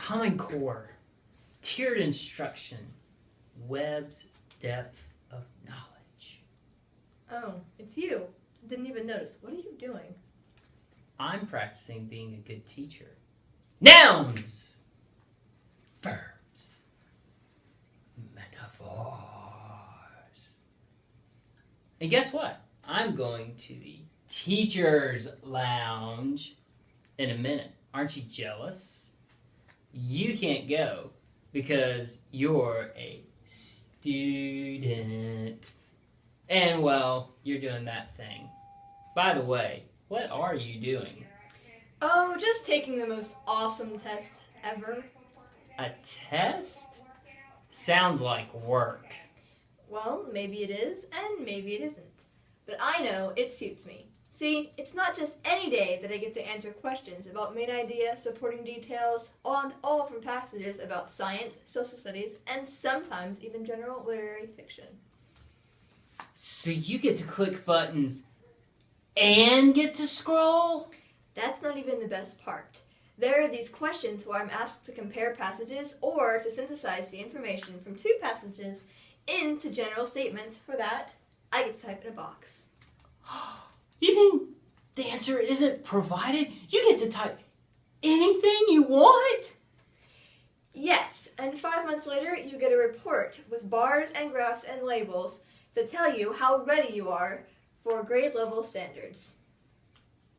Common Core, tiered instruction, web's depth of knowledge. Oh, it's you. Didn't even notice. What are you doing? I'm practicing being a good teacher. Nouns! Verbs. Metaphors. And guess what? I'm going to the teacher's lounge in a minute. Aren't you jealous? You can't go because you're a student. And, well, you're doing that thing. By the way, what are you doing? Oh, just taking the most awesome test ever. A test? Sounds like work. Well, maybe it is, and maybe it isn't. But I know it suits me. See, it's not just any day that I get to answer questions about main idea, supporting details, and all from passages about science, social studies, and sometimes even general literary fiction. So you get to click buttons and get to scroll? That's not even the best part. There are these questions where I'm asked to compare passages or to synthesize the information from two passages into general statements. For that, I get to type in a box. You mean the answer isn't provided? You get to type anything you want? Yes, and 5 months later, you get a report with bars and graphs and labels that tell you how ready you are for grade level standards.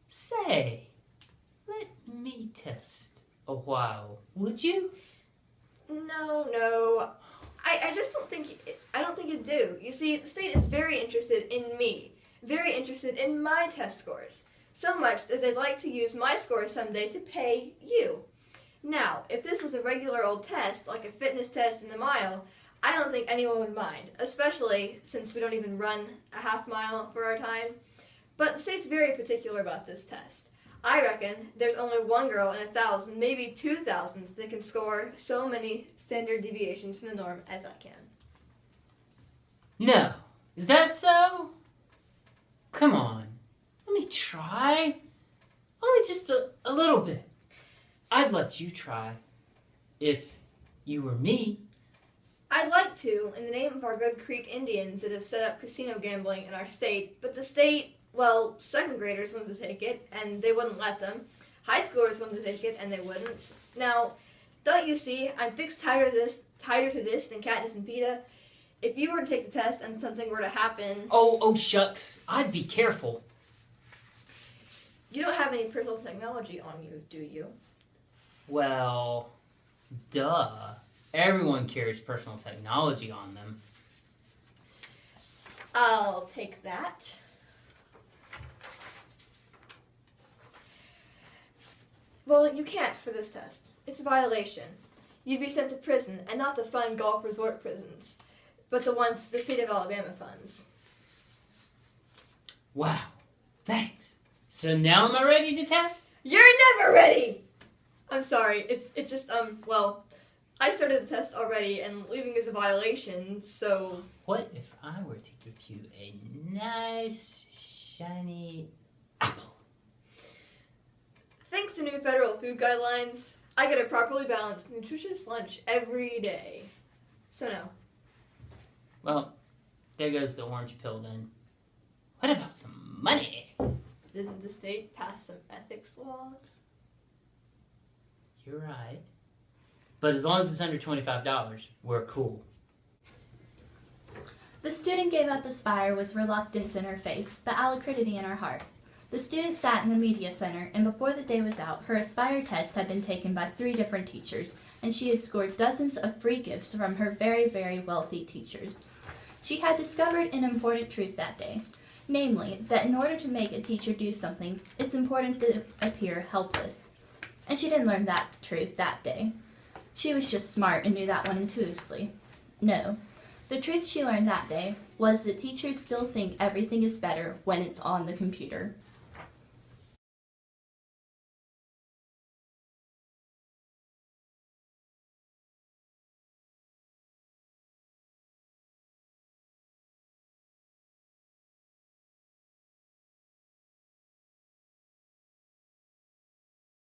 Say, let me test a while, would you? No. I just don't think you do. You see, the state is very interested in me, very interested in my test scores, so much that they'd like to use my scores someday to pay you. Now, if this was a regular old test, like a fitness test in a mile, I don't think anyone would mind, especially since we don't even run a half mile for our time. But the state's very particular about this test. I reckon there's only one girl in 1,000, maybe 2,000, that can score so many standard deviations from the norm as I can. No. Is that so? Come on. Let me try. Only just a little bit. I'd let you try. If you were me. I'd like to, in the name of our good Creek Indians that have set up casino gambling in our state, but the state, well, second graders wanted to take it, and they wouldn't let them. High schoolers wanted to take it, and they wouldn't. Now, don't you see, I'm fixed tighter to this than Katniss and Peeta. If you were to take the test and something were to happen... Oh, shucks. I'd be careful. You don't have any personal technology on you, do you? Well, duh. Everyone carries personal technology on them. I'll take that. Well, you can't for this test. It's a violation. You'd be sent to prison, and not the fun golf resort prisons, but the ones the state of Alabama funds. Wow, thanks. So now am I ready to test? You're never ready! I'm sorry, it's just, well, I started the test already, and leaving is a violation, so... What if I were to give you a nice, shiny apple? Thanks to new federal food guidelines, I get a properly balanced, nutritious lunch every day. So no. Well, there goes the orange pill then. What about some money? Didn't the state pass some ethics laws? You're right. But as long as it's under $25, we're cool. The student gave up Aspire with reluctance in her face, but alacrity in her heart. The student sat in the media center, and before the day was out, her Aspire test had been taken by 3 different teachers, and she had scored dozens of free gifts from her very, very wealthy teachers. She had discovered an important truth that day, namely, that in order to make a teacher do something, it's important to appear helpless. And she didn't learn that truth that day. She was just smart and knew that one intuitively. No. The truth she learned that day was that teachers still think everything is better when it's on the computer.